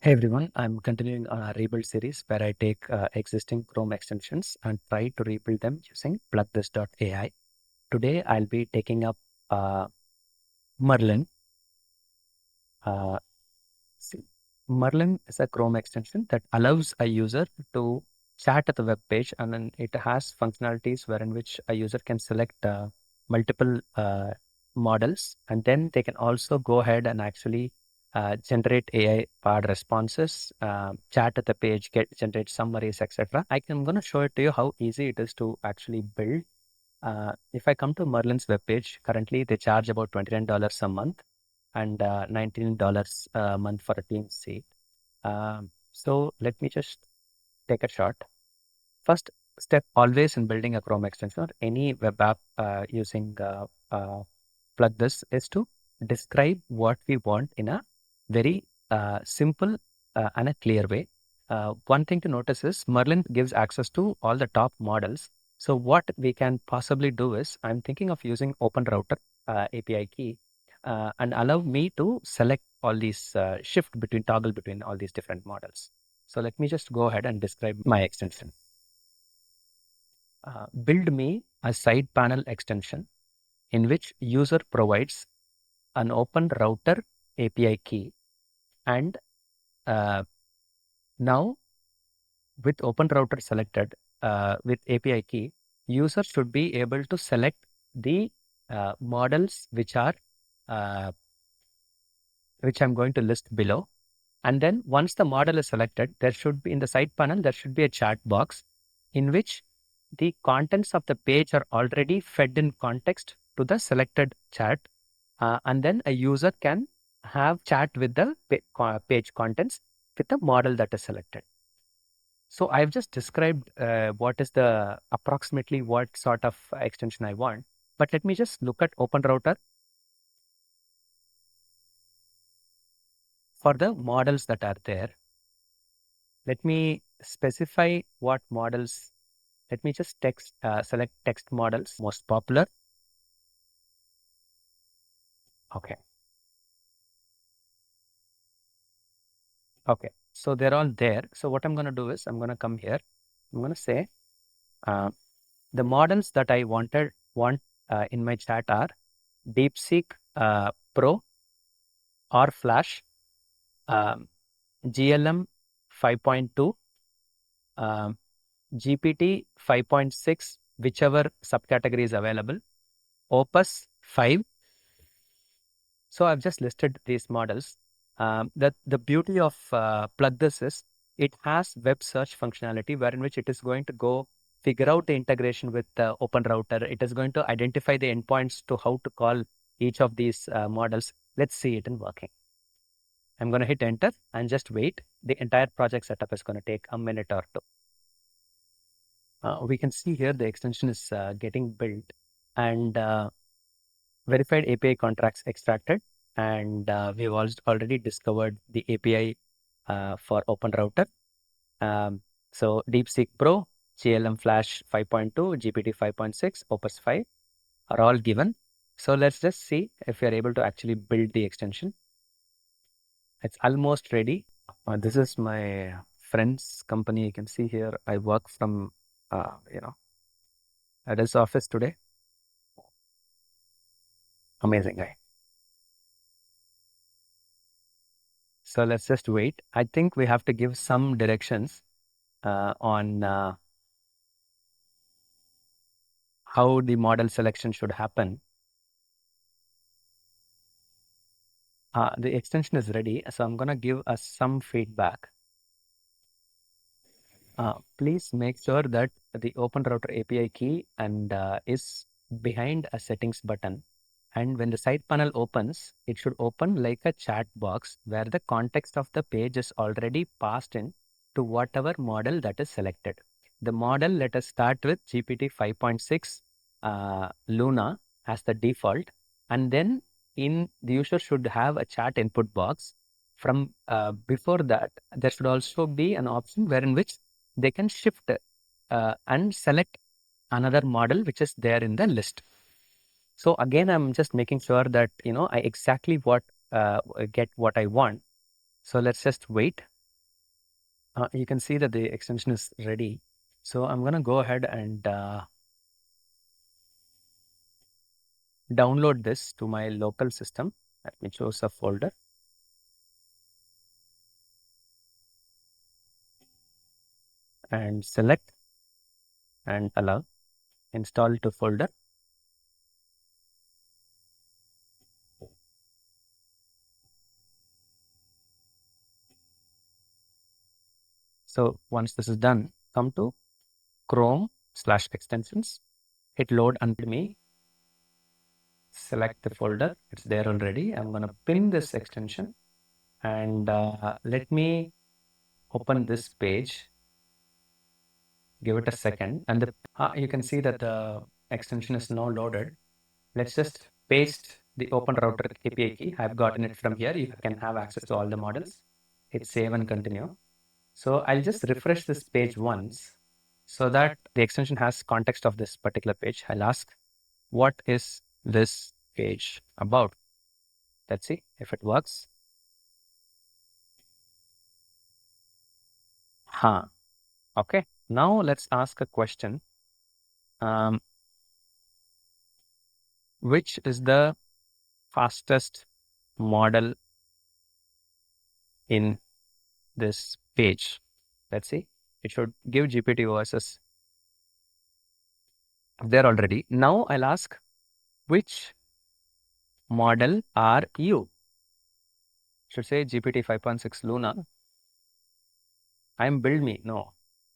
Hey everyone, I'm continuing on our rebuild series where I take existing Chrome extensions and try to rebuild them using PlugThis.ai. Today I'll be taking up uh, Merlin. Uh, see, Merlin is a Chrome extension that allows a user to chat at the web page, and then it has functionalities wherein which a user can select multiple models, and then they can also go ahead and actually generate AI-powered responses, chat at the page, generate summaries, etc. I'm going to show it to you how easy it is to actually build. If I come to Merlin's webpage, currently they charge about $29 a month and $19 a month for a team seat. So let me just take a shot. First step always in building a Chrome extension or any web app using PlugThis is to describe what we want in a very simple and a clear way. One thing to notice is Merlin gives access to all the top models. So what we can possibly do is I'm thinking of using OpenRouter API key and allow me to select all these toggle between all these different models. So let me just go ahead and describe my extension. Build me a side panel extension in which user provides an OpenRouter API key, and now with OpenRouter selected with API key, user should be able to select the models which I'm going to list below. And then once the model is selected, there should be in the side panel, there should be a chat box in which the contents of the page are already fed in context to the selected chat. And then a user can have chat with the page contents with the model that is selected. So I've just described what is the approximately what sort of extension I want. But let me just look at OpenRouter for the models that are there. Let me specify what models. Let me just select text models, most popular. Okay. Okay. So they're all there. So what I'm going to do is I'm going to come here. I'm going to say the models that I want in my chat are DeepSeek Pro or Flash, GLM 5.2, GPT 5.6, whichever subcategory is available, Opus 5. So I've just listed these models. The beauty of PlugThis is it has web search functionality wherein which it is going to go figure out the integration with the OpenRouter. It is going to identify the endpoints to how to call each of these models. Let's see it in working. I'm going to hit enter and just wait. The entire project setup is going to take a minute or two. We can see here the extension is getting built and verified API contracts extracted. And we've already discovered the API for OpenRouter. So DeepSeek Pro, GLM Flash 5.2, GPT 5.6, Opus 5 are all given. So let's just see if we are able to actually build the extension. It's almost ready. This is my friend's company. You can see here I work from, at his office today. Amazing guy. So let's just wait. I think we have to give some directions on how the model selection should happen. The extension is ready, so I'm going to give us some feedback. Please make sure that the OpenRouter API key and is behind a settings button. And when the side panel opens, it should open like a chat box where the context of the page is already passed in to whatever model that is selected. The model, let us start with GPT 5.6 Luna as the default. And then the user should have a chat input box. From before that, there should also be an option wherein which they can shift and select another model which is there in the list. So again, I'm just making sure that, I exactly get what I want. So let's just wait. You can see that the extension is ready. So I'm going to go ahead and download this to my local system. Let me choose a folder. And select and allow install to folder. So once this is done, come to Chrome/extensions, hit load until me, select the folder, it's there already. I'm going to pin this extension and let me open this page, give it a second, and you can see that the extension is now loaded. Let's just paste the OpenRouter API key. I've gotten it from here. You can have access to all the models. Hit save and continue. So I'll just refresh this page once so that the extension has context of this particular page. I'll ask, what is this page about? Let's see if it works. Okay. Now let's ask a question. Which is the fastest model in this page? Let's see. It should give GPT versus there already. Now I'll ask, which model are you? Should say GPT 5.6 Luna. I'm build me. No.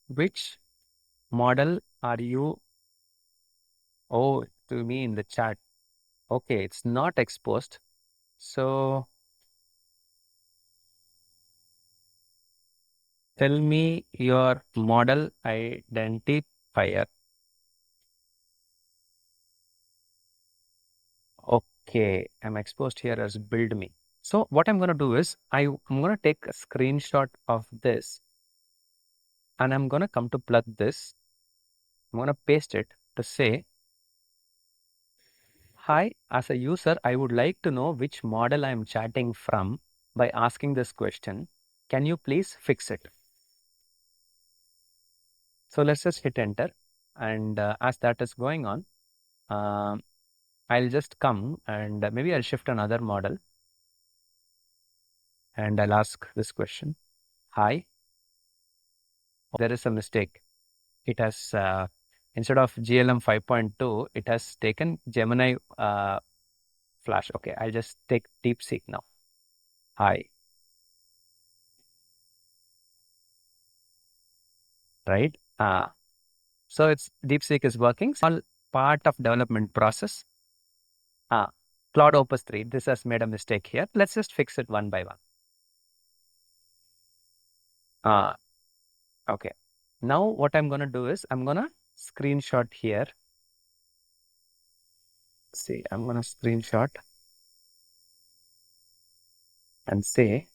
Which model are you? Oh, to me in the chat. Okay, it's not exposed. So tell me your model identifier. Okay, I'm exposed here as build me. So what I'm going to do is I'm going to take a screenshot of this and I'm going to come to plug this. I'm going to paste it to say, hi, as a user, I would like to know which model I'm chatting from by asking this question. Can you please fix it? So let's just hit enter. And as that is going on, I'll just come and maybe I'll shift another model. And I'll ask this question. Hi, there is a mistake. It has, instead of GLM 5.2, it has taken Gemini Flash. Okay, I'll just take DeepSeek now. Hi. Right? So it's DeepSeek is working. All part of development process. Claude Opus 3. This has made a mistake here. Let's just fix it one by one. Okay. Now what I'm going to do is I'm going to screenshot here. See, I'm going to screenshot and say,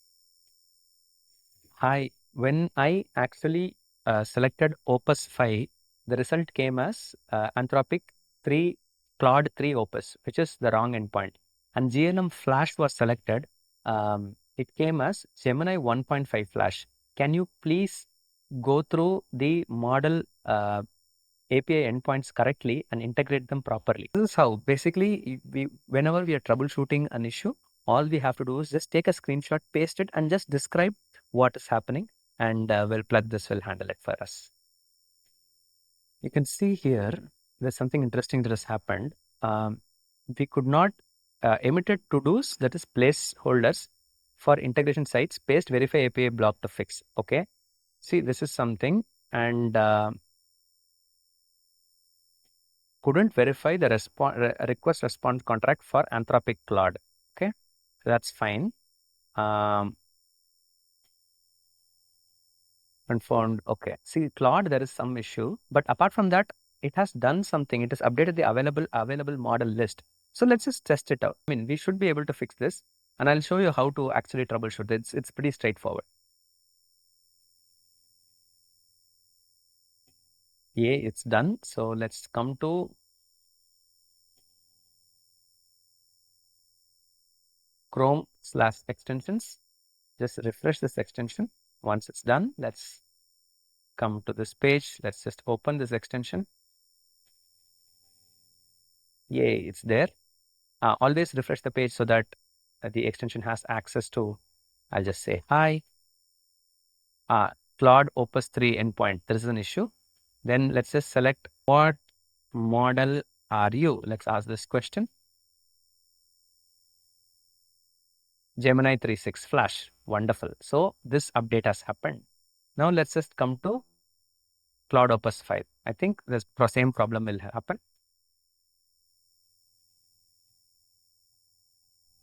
hi, when I actually selected Opus 5, the result came as Anthropic 3, Claude 3 Opus, which is the wrong endpoint. And GLM Flash was selected. It came as Gemini 1.5 Flash. Can you please go through the model API endpoints correctly and integrate them properly? This is how basically whenever we are troubleshooting an issue, all we have to do is just take a screenshot, paste it, and just describe what is happening, and we'll plug this will handle it for us. You can see here there's something interesting that has happened. We could not emitted to-dos, that is placeholders for integration sites, paste verify API block to fix. Okay, see, this is something, and couldn't verify the request response contract for Anthropic Claude. Okay, so that's fine. Confirmed. Okay, see, Claude, there is some issue, but apart from that, it has done something. It has updated the available model list. So let's just test it out. I mean, we should be able to fix this, and I'll show you how to actually troubleshoot. It's pretty straightforward. Yeah, it's done. So let's come to Chrome/extensions. Just refresh this extension. Once it's done, let's come to this page. Let's just open this extension. Yay, it's there. Always refresh the page so that the extension has access to, I'll just say, hi, Claude Opus 3 endpoint. There is an issue. Then let's just select what model are you? Let's ask this question. Gemini 3.6 Flash. Wonderful. So this update has happened. Now let's just come to Claude Opus 5. I think the same problem will happen.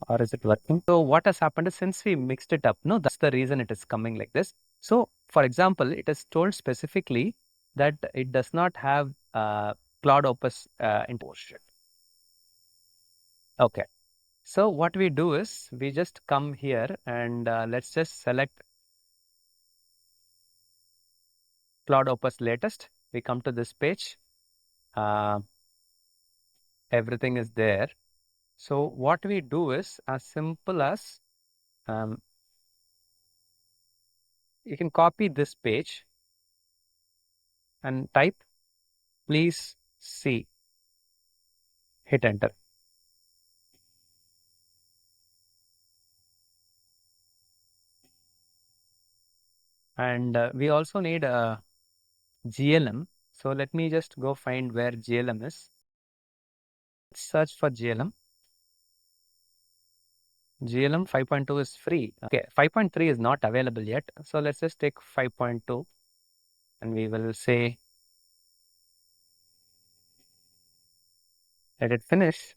Or is it working? So what has happened is, since we mixed it up, no, that's the reason it is coming like this. So for example, it is told specifically that it does not have Claude Opus integration. Okay. So what we do is we just come here and let's just select Claude Opus latest. We come to this page. Everything is there. So what we do is as simple as you can copy this page and type please see. Hit enter. And we also need a GLM. So let me just go find where GLM is. Search for GLM. GLM 5.2 is free. Okay, 5.3 is not available yet. So let's just take 5.2 and we will say let it finish.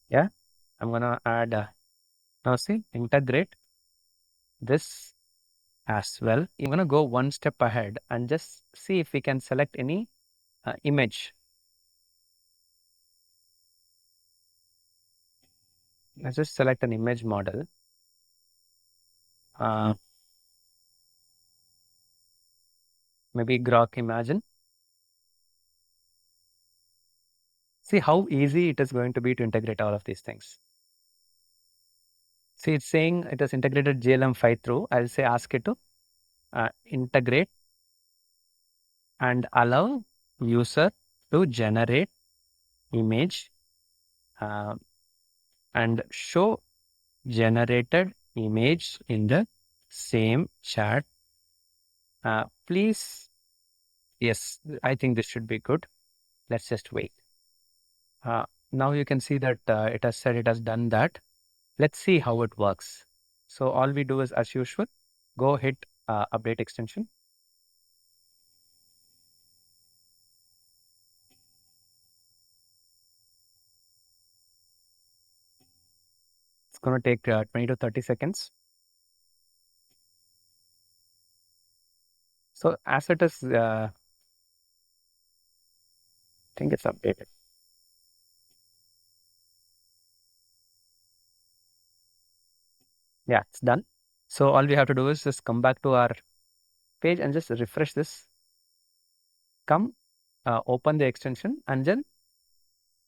Yeah, I'm gonna add now see, integrate this as well. I'm gonna go one step ahead and just see if we can select any image. Let's just select an image model. Maybe Grok Imagine. See how easy it is going to be to integrate all of these things. See, it's saying it has integrated GLM 5 through. I'll say ask it to integrate and allow user to generate image and show generated image in the same chat. Please, yes, I think this should be good. Let's just wait. Now you can see that it has said it has done that. Let's see how it works. So all we do is, as usual, go hit update extension. It's going to take 20 to 30 seconds. So as it is, I think it's updated. Yeah, it's done. So all we have to do is just come back to our page and just refresh this. Come, open the extension and then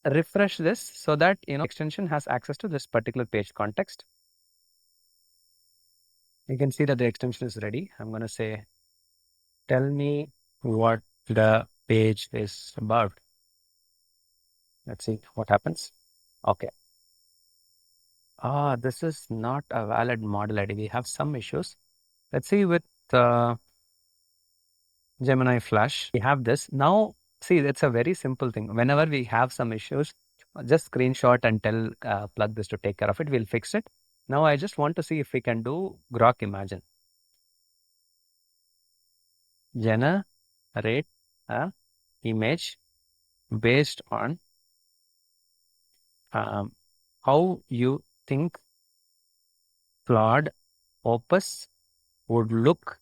refresh this so that extension has access to this particular page context. You can see that the extension is ready. I'm going to say, tell me what the page is about. Let's see what happens. Okay. This is not a valid model ID. We have some issues. Let's see with Gemini Flash. We have this. Now, see, it's a very simple thing. Whenever we have some issues, just screenshot and tell PlugThis to take care of it. We'll fix it. Now, I just want to see if we can do Grok Imagine. Generate a image based on how you think Claude Opus would look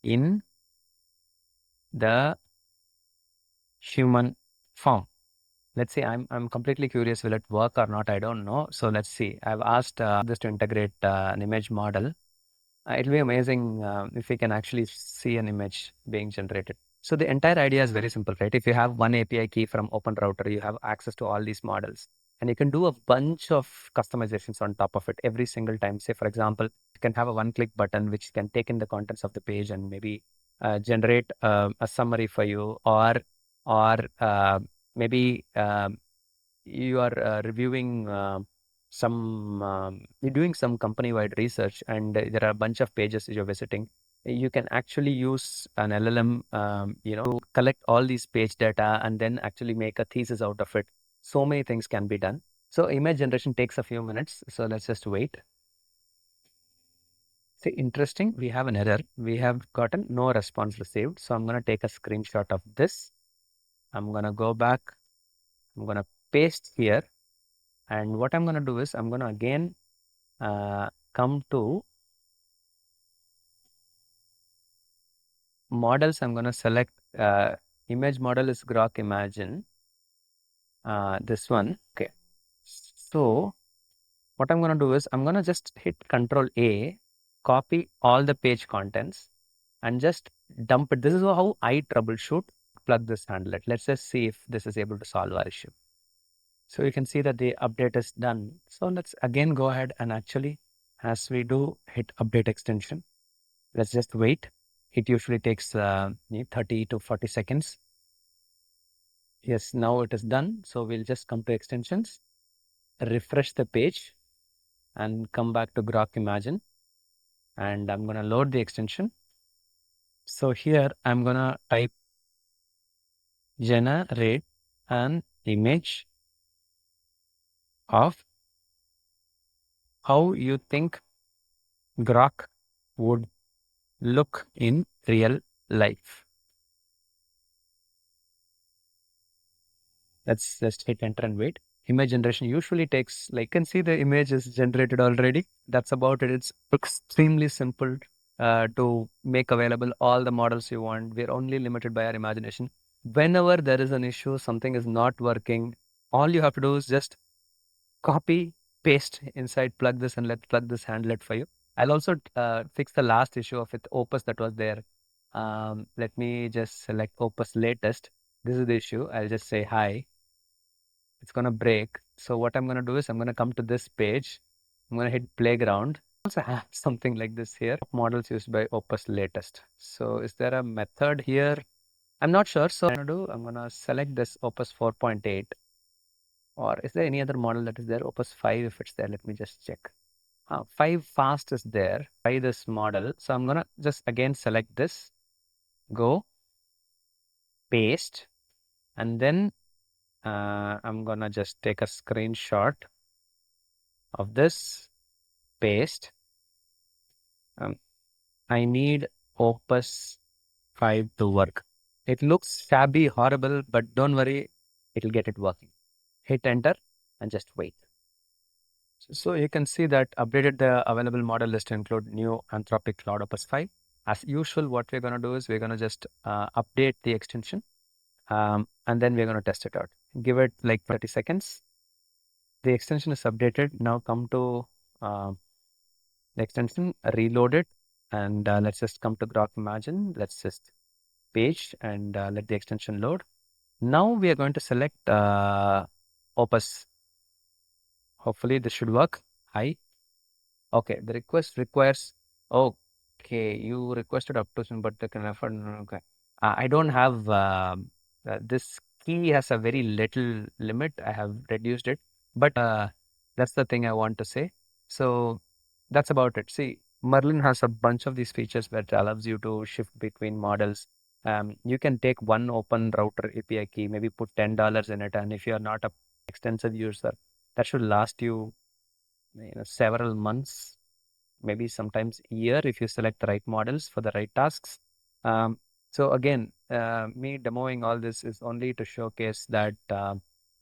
in the human form. Let's see, I'm completely curious, will it work or not? I don't know. So let's see. I've asked this to integrate an image model. It'll be amazing if we can actually see an image being generated. So the entire idea is very simple, right? If you have one API key from OpenRouter, you have access to all these models. And you can do a bunch of customizations on top of it every single time. Say, for example, you can have a one-click button which can take in the contents of the page and maybe generate a summary for you, or maybe you are reviewing you're doing some company-wide research, and there are a bunch of pages you're visiting. You can actually use an LLM, to collect all these page data and then actually make a thesis out of it. So many things can be done. So image generation takes a few minutes. So let's just wait. See, interesting. We have an error. We have gotten no response received. So I'm going to take a screenshot of this. I'm going to go back. I'm going to paste here. And what I'm going to do is I'm going to again come to models. I'm going to select image model is Grok Imagine. This one. Okay. So what I'm going to do is I'm going to just hit Control A, copy all the page contents and just dump it. This is how I troubleshoot plug this handlet. Let's just see if this is able to solve our issue. So you can see that the update is done. So let's again go ahead and actually, as we do, hit update extension. Let's just wait. It usually takes 30 to 40 seconds. Yes, now it is done. So we'll just come to extensions, refresh the page and come back to Grok Imagine. And I'm going to load the extension. So here I'm going to type generate an image of how you think Grok would look in real life. Let's just hit enter and wait. Image generation usually takes, like, you can see the image is generated already. That's about it. It's extremely simple to make available all the models you want. We're only limited by our imagination. Whenever there is an issue, something is not working, all you have to do is just copy, paste inside PlugThis and let PlugThis handle it for you. I'll also fix the last issue of it, Opus, that was there. Let me just select Opus latest. This is the issue. I'll just say hi. It's going to break. So what I'm going to do is I'm going to come to this page. I'm going to hit playground. Also have something like this here. Models used by Opus latest. So is there a method here? I'm not sure. So I'm going to select this Opus 4.8. Or is there any other model that is there? Opus 5, if it's there, let me just check. 5 fast is there. Try this model. So I'm going to just again select this. Go. Paste. And then I'm going to just take a screenshot of this. Paste. I need Opus 5 to work. It looks shabby, horrible, but don't worry, it'll get it working. Hit enter and just wait. So you can see that updated the available model list to include new Anthropic Claude Opus 5. As usual, what we're going to do is we're going to just update the extension and then we're going to test it out. Give it like 30 seconds. The extension is updated. Now come to the extension, reload it, and let's just come to Grok Imagine. Let's just page and let the extension load. Now we are going to select Opus. Hopefully this should work. Hi. Okay, the request requires, okay, you requested up to some, but the can afford, okay. I don't have, this key has a very little limit. I have reduced it, but that's the thing I want to say. So that's about it. See, Merlin has a bunch of these features that allows you to shift between models. You can take one OpenRouter API key, maybe put $10 in it, and if you are not a extensive user, that should last you, several months, maybe sometimes a year if you select the right models for the right tasks. So again, me demoing all this is only to showcase that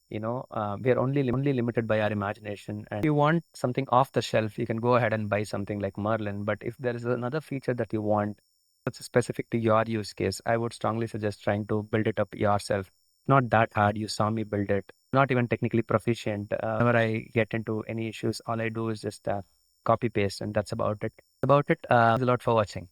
we are only limited by our imagination. And if you want something off the shelf, you can go ahead and buy something like Merlin. But if there is another feature that you want that's specific to your use case, I would strongly suggest trying to build it up yourself. Not that hard. You saw me build it. Not even technically proficient. Whenever I get into any issues, all I do is just copy paste, and that's about it. Thanks a lot for watching.